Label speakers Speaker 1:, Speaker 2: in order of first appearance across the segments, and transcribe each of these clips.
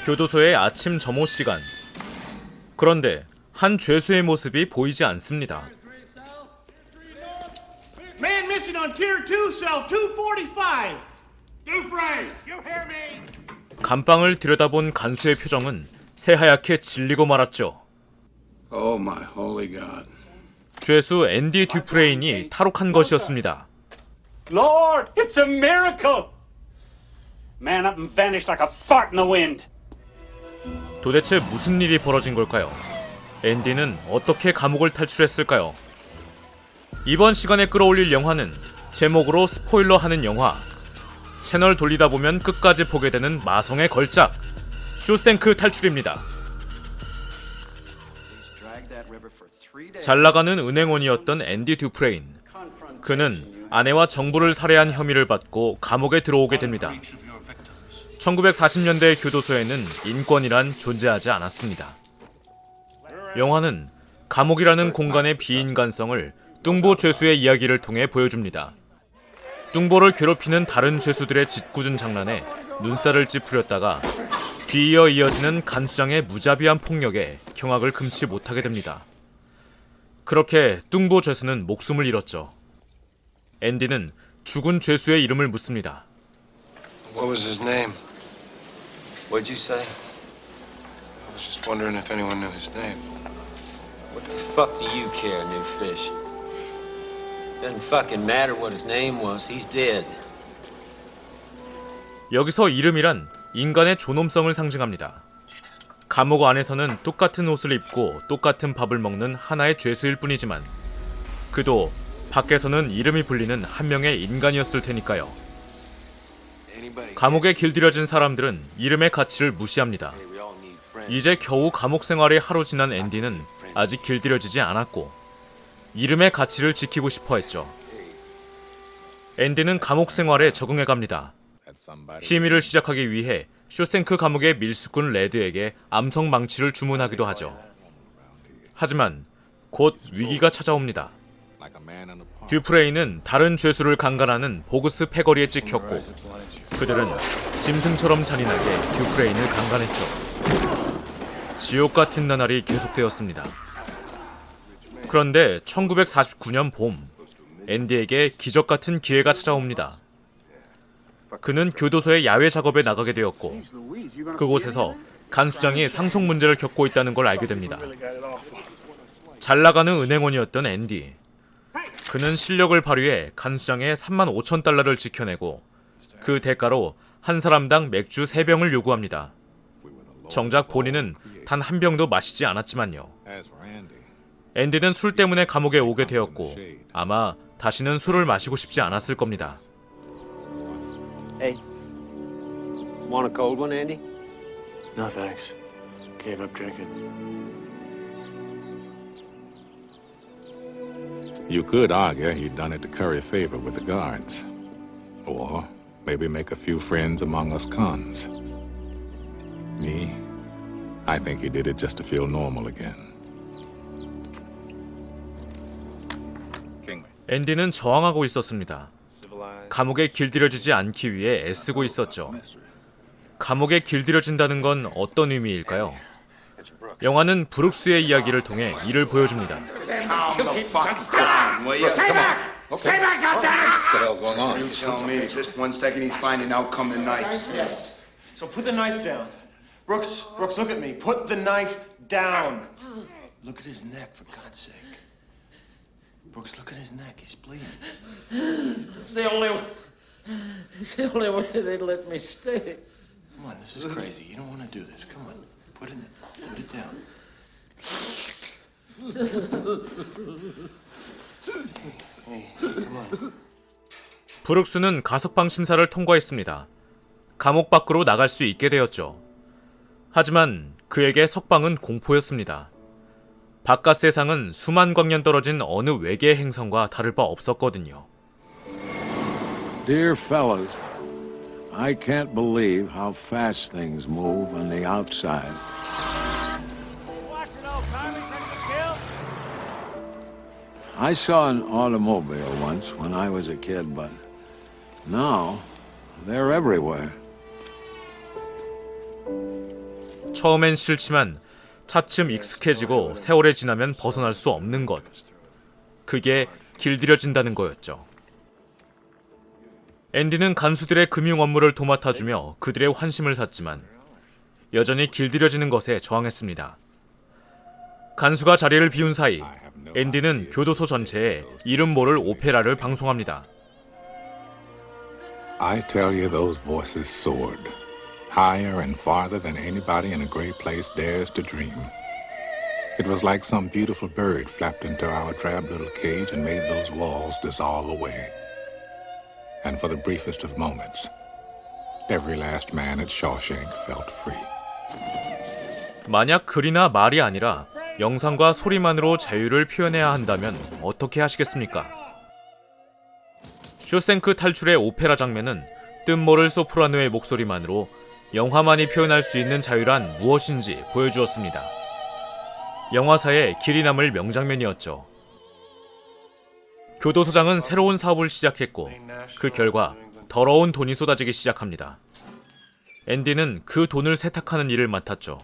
Speaker 1: 교도소의 아침 점호 시간. 그런데 한 죄수의 모습이 보이지 않습니다.
Speaker 2: Man missing on tier 2 cell 245. Dufresne, you hear me?
Speaker 1: 감방을 들여다본 간수의 표정은 새하얗게 질리고 말았죠.
Speaker 3: Oh my holy God.
Speaker 1: 죄수 앤디 듀프레인이 탈옥한 것이었습니다.
Speaker 4: Lord, it's a miracle! Man up and vanished like a fart in the wind.
Speaker 1: 도대체 무슨 일이 벌어진 걸까요? 앤디는 어떻게 감옥을 탈출했을까요? 이번 시간에 끌어올릴 영화는 제목으로 스포일러하는 영화, 채널 돌리다 보면 끝까지 보게 되는 마성의 걸작, 쇼생크 탈출입니다. 잘나가는 은행원이었던 앤디 듀프레인. 그는 아내와 정부를 살해한 혐의를 받고 감옥에 들어오게 됩니다. 1940년대 교도소에는 인권이란 존재하지 않았습니다. 영화는 감옥이라는 공간의 비인간성을 뚱보 죄수의 이야기를 통해 보여줍니다. 뚱보를 괴롭히는 다른 죄수들의 짓궂은 장난에 눈살을 찌푸렸다가 뒤이어 이어지는 간수장의 무자비한 폭력에 경악을 금치 못하게 됩니다. 그렇게 뚱보 죄수는 목숨을 잃었죠. 앤디는 죽은 죄수의 이름을 묻습니다.
Speaker 3: What was his name?
Speaker 5: What'd you say?
Speaker 3: I was just wondering if anyone knew his name.
Speaker 5: What the fuck do you care, new fish? Doesn't fucking matter what his name was. He's dead.
Speaker 1: 여기서 이름이란 인간의 존엄성을 상징합니다. 감옥 안에서는 똑같은 옷을 입고 똑같은 밥을 먹는 하나의 죄수일 뿐이지만 그도 밖에서는 이름이 불리는 한 명의 인간이었을 테니까요. 감옥에 길들여진 사람들은 이름의 가치를 무시합니다. 이제 겨우 감옥 생활이 하루 지난 앤디는 아직 길들여지지 않았고 이름의 가치를 지키고 싶어 했죠. 앤디는 감옥 생활에 적응해 갑니다. 취미를 시작하기 위해 쇼생크 감옥의 밀수꾼 레드에게 암성 망치를 주문하기도 하죠. 하지만 곧 위기가 찾아옵니다. 듀프레인은 다른 죄수를 강간하는 보그스 패거리에 찍혔고 그들은 짐승처럼 잔인하게 듀프레인을 강간했죠. 지옥 같은 나날이 계속되었습니다. 그런데 1949년 봄, 앤디에게 기적 같은 기회가 찾아옵니다. 그는 교도소의 야외 작업에 나가게 되었고 그곳에서 간수장이 상속 문제를 겪고 있다는 걸 알게 됩니다. 잘나가는 은행원이었던 앤디. 그는 실력을 발휘해 간수장의 35,000달러를 지켜내고 그 대가로 한 사람당 맥주 3병을 요구합니다. 정작 본인은 단 한 병도 마시지 않았지만요. 앤디는 술 때문에 감옥에 오게 되었고 아마 다시는 술을 마시고 싶지 않았을 겁니다.
Speaker 5: Hey, want a cold one, Andy?
Speaker 2: No thanks. Gave up drinking.
Speaker 6: You could argue he'd done it to curry favor with the guards. Or maybe make a few friends among us cons. Me, I think he did it just to feel normal again.
Speaker 1: 앤디는 저항하고 있었습니다. 감옥에 길들여지지 않기 위해 애쓰고 있었죠. 감옥에 길들여진다는 건 어떤 의미일까요? 영화는 브룩스의 이야기를 통해 이를 보여줍니다.
Speaker 3: Stay back! Stay back outside!
Speaker 6: What the hell's going on?
Speaker 3: You tell me. Just 1 second, he's finding out come the knife.
Speaker 2: Yes. So put the knife down. Brooks, look at me. Put the knife down. Look at his neck, for God's sake. Brooks, look at his neck. He's bleeding.
Speaker 7: It's the only way they'd let me stay.
Speaker 2: Come on, this is crazy. You don't want to do this. Come on. Put it down. Hey, come on.
Speaker 1: 브룩스는 가석방 심사를 통과했습니다. 감옥 밖으로 나갈 수 있게 되었죠. 하지만 그에게 석방은 공포였습니다. 바깥 세상은 수만 광년 떨어진 어느 외계 행성과 다를 바 없었거든요.
Speaker 8: Dear fellows, I can't believe how fast things move on the outside. I saw an automobile once when I was a kid, but now they're everywhere.
Speaker 1: 처음엔 싫지만 차츰 익숙해지고 세월이 지나면 벗어날 수 없는 것. 그게 길들여진다는 거였죠. 앤디는 간수들의 금융 업무를 도맡아주며 그들의 환심을 샀지만 여전히 길들여지는 것에 저항했습니다. 간수가 자리를 비운 사이 앤디는 교도소 전체에 이름 모를 오페라를 방송합니다.
Speaker 6: I tell you, those voices soared, higher and farther than anybody in a great place dares to dream. It was like some beautiful bird flapped into our drab little cage and made those walls dissolve away. And for the briefest of moments, every last man at Shawshank felt free.
Speaker 1: 만약 글이나 말이 아니라 영상과 소리만으로 자유를 표현해야 한다면 어떻게 하시겠습니까? 쇼생크 탈출의 오페라 장면은 뜻모를 소프라노의 목소리만으로 영화만이 표현할 수 있는 자유란 무엇인지 보여주었습니다. 영화사에 길이 남을 명장면이었죠. 교도소장은 새로운 사업을 시작했고 그 결과 더러운 돈이 쏟아지기 시작합니다. 앤디는 그 돈을 세탁하는 일을 맡았죠.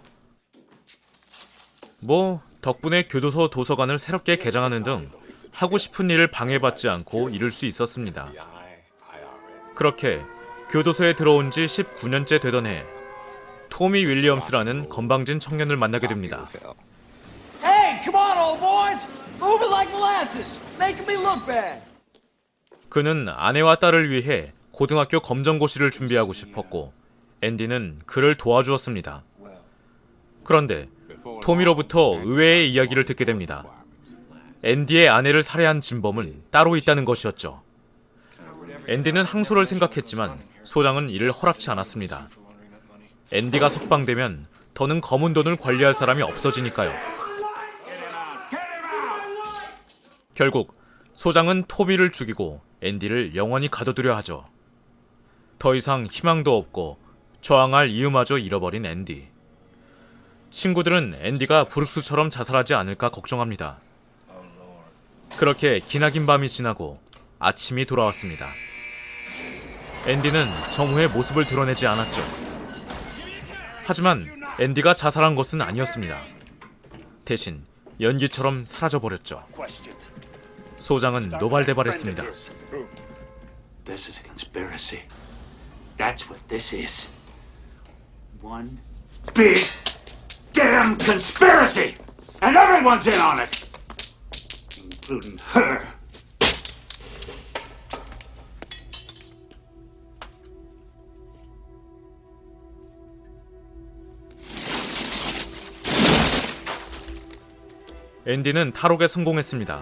Speaker 1: 덕분에 교도소 도서관을 새롭게 개장하는 등 하고 싶은 일을 방해받지 않고 이룰 수 있었습니다. 그렇게 교도소에 들어온 지 19년째 되던 해, 토미 윌리엄스라는 건방진 청년을 만나게 됩니다.
Speaker 7: Hey, come on, old boys! Move it like molasses! Making me look bad!
Speaker 1: 그는 아내와 딸을 위해 고등학교 검정고시를 준비하고 싶었고 앤디는 그를 도와주었습니다. 그런데 토미로부터 의외의 이야기를 듣게 됩니다. 앤디의 아내를 살해한 진범은 따로 있다는 것이었죠. 앤디는 항소를 생각했지만 소장은 이를 허락치 않았습니다. 앤디가 석방되면 더는 검은 돈을 관리할 사람이 없어지니까요. 결국 소장은 토미를 죽이고 앤디를 영원히 가둬두려 하죠. 더 이상 희망도 없고 저항할 이유마저 잃어버린 앤디. 친구들은 앤디가 브룩스처럼 자살하지 않을까 걱정합니다. 그렇게 기나긴 밤이 지나고 아침이 돌아왔습니다. 앤디는 정후의 모습을 드러내지 않았죠. 하지만 앤디가 자살한 것은 아니었습니다. 대신 연기처럼 사라져버렸죠. 소장은 노발대발했습니다.
Speaker 4: This is a conspiracy. That's what this is. One big damn conspiracy! And everyone's in on it! Including her.
Speaker 1: 앤디는 탈옥에 성공했습니다.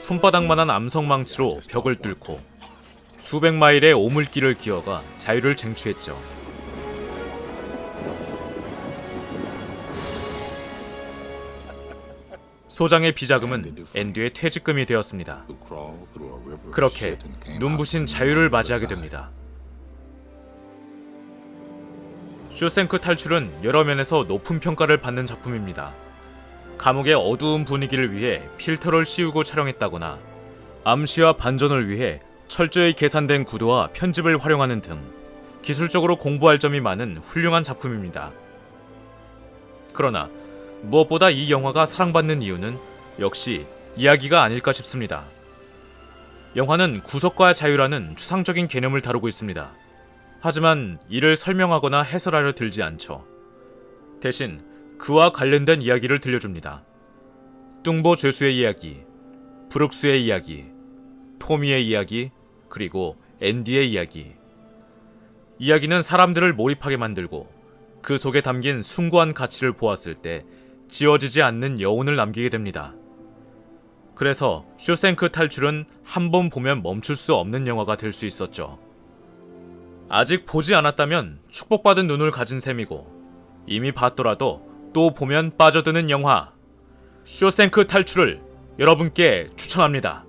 Speaker 1: 손바닥만한 암석망치로 벽을 뚫고 수백 마일의 오물길을 기어가 자유를 쟁취했죠. 소장의 비자금은 앤디의 퇴직금이 되었습니다. 그렇게 눈부신 자유를 맞이하게 됩니다. 쇼생크 탈출은 여러 면에서 높은 평가를 받는 작품입니다. 감옥의 어두운 분위기를 위해 필터를 씌우고 촬영했다거나 암시와 반전을 위해 철저히 계산된 구도와 편집을 활용하는 등 기술적으로 공부할 점이 많은 훌륭한 작품입니다. 그러나 무엇보다 이 영화가 사랑받는 이유는 역시 이야기가 아닐까 싶습니다. 영화는 구속과 자유라는 추상적인 개념을 다루고 있습니다. 하지만 이를 설명하거나 해설하려 들지 않죠. 대신 그와 관련된 이야기를 들려줍니다. 뚱보 죄수의 이야기, 브룩스의 이야기, 토미의 이야기, 그리고 앤디의 이야기. 이야기는 사람들을 몰입하게 만들고 그 속에 담긴 숭고한 가치를 보았을 때 지워지지 않는 여운을 남기게 됩니다. 그래서 쇼생크 탈출은 한 번 보면 멈출 수 없는 영화가 될 수 있었죠. 아직 보지 않았다면 축복받은 눈을 가진 셈이고 이미 봤더라도 또 보면 빠져드는 영화 쇼생크 탈출을 여러분께 추천합니다.